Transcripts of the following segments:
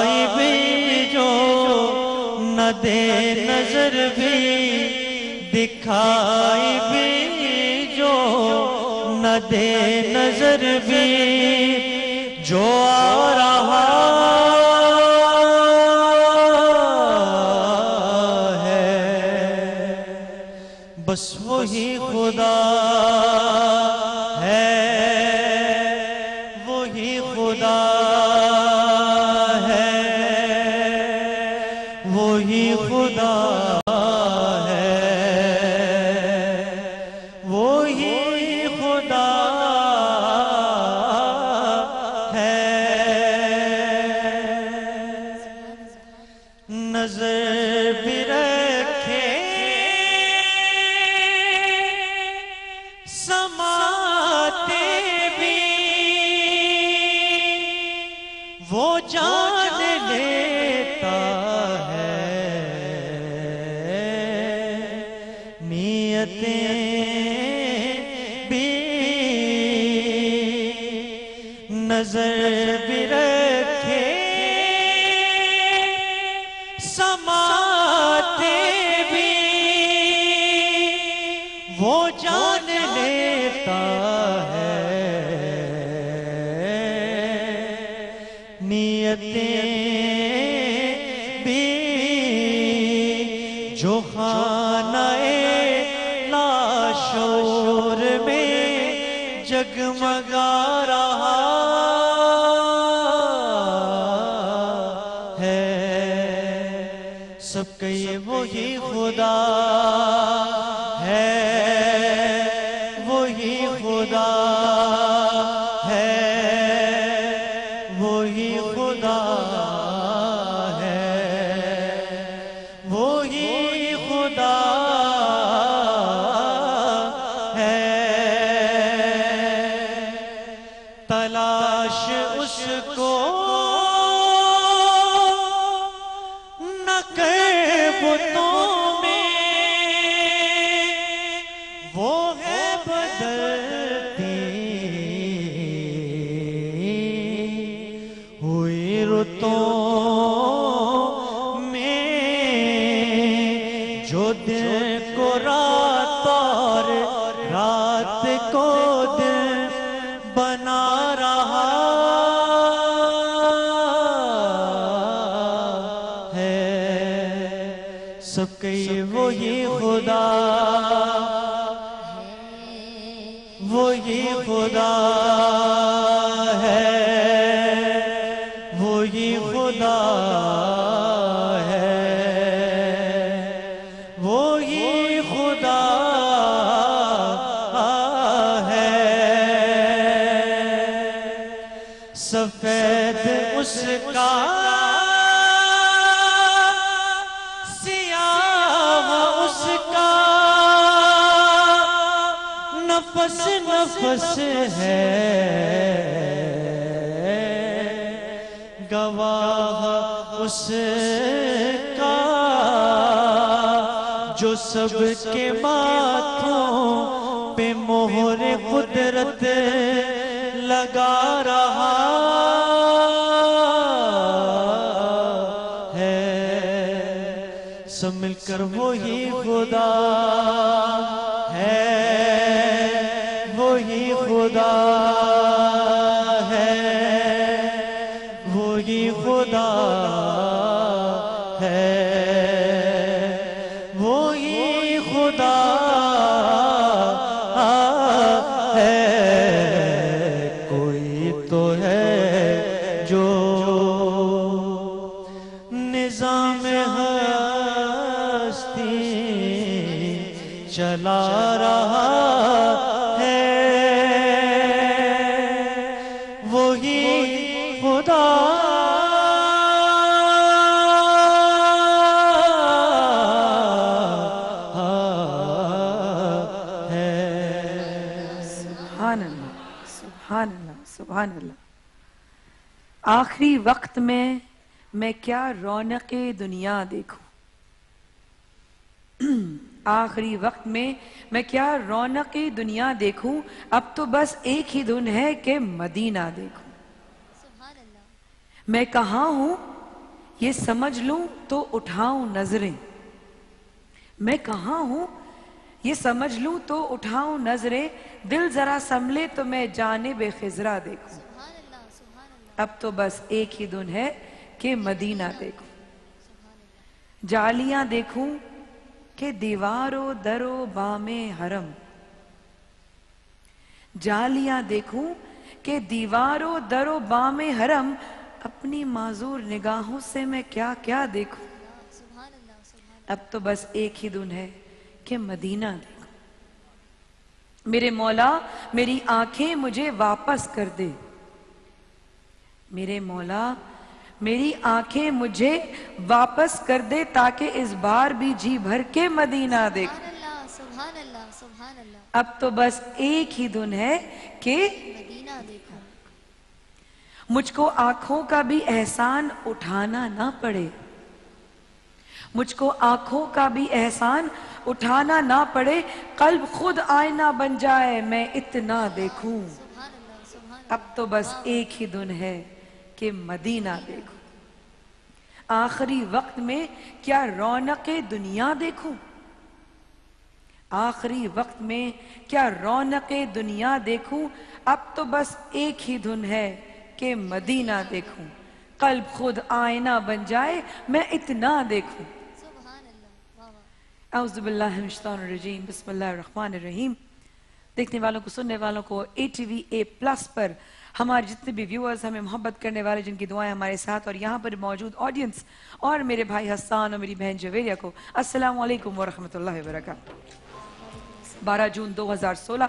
دکھائی بھی جو نہ دے نظر بھی، دکھائی بھی جو نہ دے نظر بھی، جو آ رہا ہے بس وہی خدا ہے، وہی خدا ہے، وہی خدا ہے، وہی خدا ہے۔ نظر بھی رکھے سماتے بھی، وہ جان لیتا ہے نیتیں بھی، نظر بھی رکھے سماتے بھی، وہ جان لیتا ہے نیتیں بھی، جو خانہ لاشعور میں جگمگا رہا ہے، سب کا یہ وہی خدا ہے، وہی خدا ہے، وہی خدا ہے، وہی خدا ہے۔ تلاش اس کو نہ کر بتوں میں، وہ ہے بدلتی ہوئی رتوں میں، جو دن کو رات اور رات کو دن بنا رہا ہے، سب کا یہ وہی خدا، وہی خدا ہے، وہی خدا ہے، وہی خدا ہے۔ سفید اس کا سیاہ اس کا، نفس نفس ہے گواہ اس کا، جو سب کے ماتھوں پہ مہر قدرت لگا رہا ہے، سب مل کر وہی خدا ہے، وہی خدا ہے، وہی خدا ہے، وہی خدا ہے۔ کوئی تو ہے جو نظام ہستی چلا رہا ہے، وہی خدا ہے۔ سبحان اللہ، سبحان اللہ، سبحان اللہ۔ آخری وقت میں کیا رونق دنیا دیکھوں، آخری وقت میں کیا رونق دنیا دیکھوں، اب تو بس ایک ہی دھن ہے کہ مدینہ دیکھوں۔ میں کہاں ہوں یہ سمجھ لوں تو اٹھاؤں نظریں، میں کہاں ہوں یہ سمجھ لوں تو اٹھاؤں نظریں، دل ذرا سنبھلے تو میں جانب خضرا دیکھوں، اب تو بس ایک ہی دن ہے کہ مدینہ دیکھوں، جالیاں دیکھوں کہ دیوار و در و بام حرم، جالیاں دیکھوں کہ دیوار و در و بام حرم، اپنی معذور نگاہوں سے میں کیا کیا دیکھوں، اب تو بس ایک ہی دن ہے کہ مدینہ دیکھوں، میرے مولا میری آنکھیں مجھے واپس کر دے، میرے مولا میری آنکھیں مجھے واپس کر دے، تاکہ اس بار بھی جی بھر کے مدینہ دیکھوں، اب تو بس ایک ہی دن ہے کہ مجھ کو آنکھوں کا بھی احسان اٹھانا نہ پڑے، مجھ کو آنکھوں کا بھی احسان اٹھانا نہ پڑے، قلب خود آئینہ بن جائے میں اتنا دیکھوں، اب تو بس ایک ہی دن ہے کہ مدینہ دیکھوں، آخری وقت میں کیا رونق دنیا دیکھوں، آخری وقت میں کیا رونق دنیا دیکھوں، اب تو بس ایک ہی دن ہے کہ مدینہ دیکھوں، قلب خود آئینہ بن جائے میں اتنا دیکھوں۔ اعوذ باللہ من الشیطان الرجیم، بسم اللہ الرحمن الرحیم۔ دیکھنے والوں کو، سننے والوں کو ATV+ پر ہمارے جتنے بھی ویورز، ہمیں محبت کرنے والے، جن کی دعائیں ہمارے ساتھ، اور یہاں پر موجود آڈینس اور میرے بھائی حسان اور میری بہن جویریہ کو السلام علیکم ورحمۃ اللہ وبرکاتہ۔ 12 جون 2016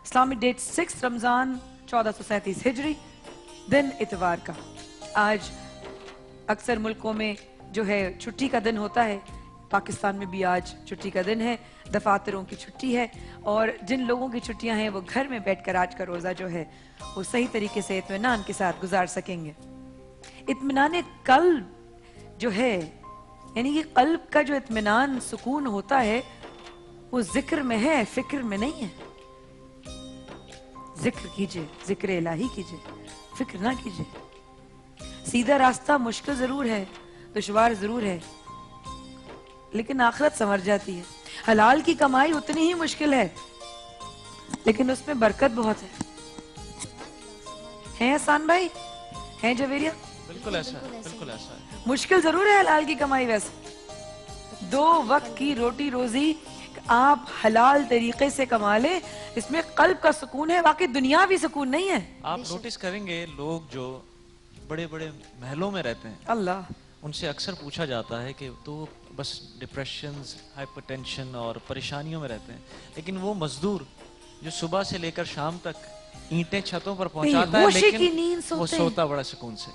اسلامک ڈیٹ 6 رمضان 1437 ہجری، دن اتوار کا۔ آج اکثر ملکوں میں جو ہے چھٹی کا دن ہوتا ہے، پاکستان میں بھی آج چھٹی کا دن ہے، دفاتروں کی چھٹی ہے، اور جن لوگوں کی چھٹیاں ہیں وہ گھر میں بیٹھ کر آج کا روزہ جو ہے وہ صحیح طریقے سے اطمینان کے ساتھ گزار سکیں گے۔ اطمینان قلب جو ہے، یعنی یہ قلب کا جو اطمینان سکون ہوتا ہے وہ ذکر میں ہے، فکر میں نہیں ہے۔ ذکر کیجئے، ذکر الہی کیجئے، فکر نہ کیجئے۔ سیدھا راستہ مشکل ضرور ہے، دشوار ضرور ہے، لیکن آخرت سنور جاتی ہے۔ حلال کی کمائی اتنی ہی مشکل ہے، لیکن اس میں برکت بہت ہے۔ ہیں احسان بھائی؟ ہیں جویریہ؟ بالکل ایسا ہے، بالکل ایسا ہے۔ مشکل ضرور ہے حلال کی کمائی، ویسے 2 وقت کی روٹی روزی آپ حلال طریقے سے کما لیں، اس میں قلب کا سکون ہے، واقعی دنیاوی سکون نہیں ہے۔ آپ نوٹس کریں گے لوگ جو بڑے بڑے محلوں میں رہتے ہیں، اللہ، ان سے اکثر پوچھا جاتا ہے کہ تو بس ڈپریشنز، ہائپر ٹینشن اور پریشانیوں میں رہتے ہیں، لیکن وہ مزدور جو صبح سے لے کر شام تک اینٹیں چھتوں پر پہنچاتا ہے، ہوشی کی لیکن نیند وہ سوتے ہیں، سوتا بڑا سکون سے۔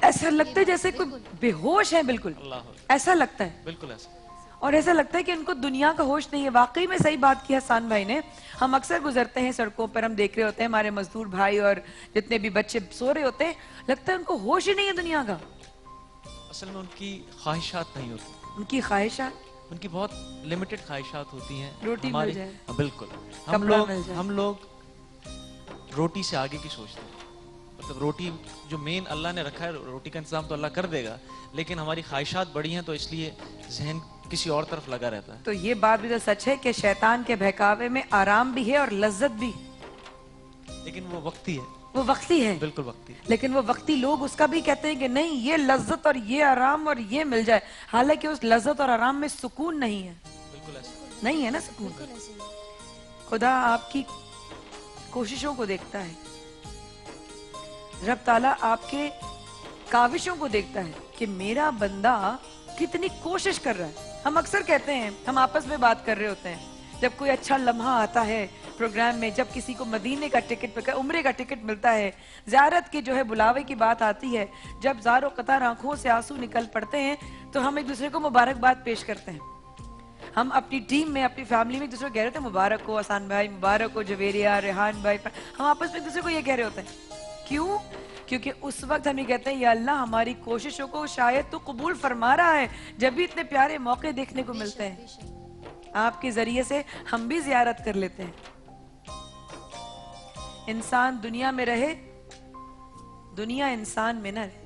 ایسا لگتا ہے جیسے کوئی بے ہوش ہے، بالکل اللہ، ایسا لگتا ہے، بالکل ایسا۔ اور ایسا لگتا ہے کہ ان کو دنیا کا ہوش نہیں ہے۔ واقعی میں صحیح بات کی حسان بھائی نے، ہم اکثر گزرتے ہیں سڑکوں پر، ہم دیکھ رہے ہوتے ہیں ہمارے مزدور بھائی اور جتنے بھی بچے سو رہے ہوتے ہیں، لگتا ہے ان کو ہوش ہی نہیں ہے دنیا کا۔ اصل میں ان کی خواہشات نہیں ہوتی، ان کی خواہشات، ان کی بہت لمیٹڈ خواہشات ہوتی ہیں۔ روٹی مل جائے، بالکل، کپڑا مل جائے، ہم لوگ روٹی سے آگے کی سوچتے ہیں، مطلب روٹی جو مین اللہ نے رکھا ہے، روٹی کا انتظام تو اللہ کر دے گا، لیکن ہماری خواہشات بڑی ہیں تو اس لیے ذہن کسی اور طرف لگا رہتا ہے۔ تو یہ بات بھی تو سچ ہے کہ شیطان کے بہکاوے میں آرام بھی ہے اور لذت بھی، لیکن وہ وقتی ہے، وہ وقتی ہے، بالکل وقتی۔ لیکن وہ وقتی لوگ اس کا بھی کہتے ہیں کہ نہیں، یہ لذت اور یہ آرام اور یہ مل جائے، حالانکہ اس لذت اور آرام میں سکون نہیں ہے، بالکل ایسا، نہیں ہے نا سکون۔ خدا آپ کی کوششوں کو دیکھتا ہے، رب تعالیٰ آپ کے کاوشوں کو دیکھتا ہے کہ میرا بندہ کتنی کوشش کر رہا ہے۔ ہم اکثر کہتے ہیں، ہم آپس میں بات کر رہے ہوتے ہیں، جب کوئی اچھا لمحہ آتا ہے پروگرام میں، جب کسی کو مدینے کا ٹکٹ، عمرے کا ٹکٹ ملتا ہے، زیارت کی جو ہے بلاوے کی بات آتی ہے، جب زار و قطار آنکھوں سے آنسو نکل پڑتے ہیں، تو ہم ایک دوسرے کو مبارکباد پیش کرتے ہیں۔ ہم اپنی ٹیم میں، اپنی فیملی میں ایک دوسرے کو کہہ رہے ہوتے ہیں مبارک ہو حسان بھائی، مبارک ہو جویریہ، ریحان بھائی، ہم آپس میں ایک دوسرے کو یہ کہہ رہے ہوتے ہیں۔ کیوں؟ کیونکہ اس وقت ہم یہ کہتے ہیں یا اللہ ہماری کوششوں کو شاید تو قبول فرما رہا ہے، جب بھی اتنے پیارے موقع دیکھنے کو ملتے ہیں، آپ کے ذریعے سے ہم بھی زیارت کر لیتے ہیں۔ انسان دنیا میں رہے، دنیا انسان میں نہ رہے۔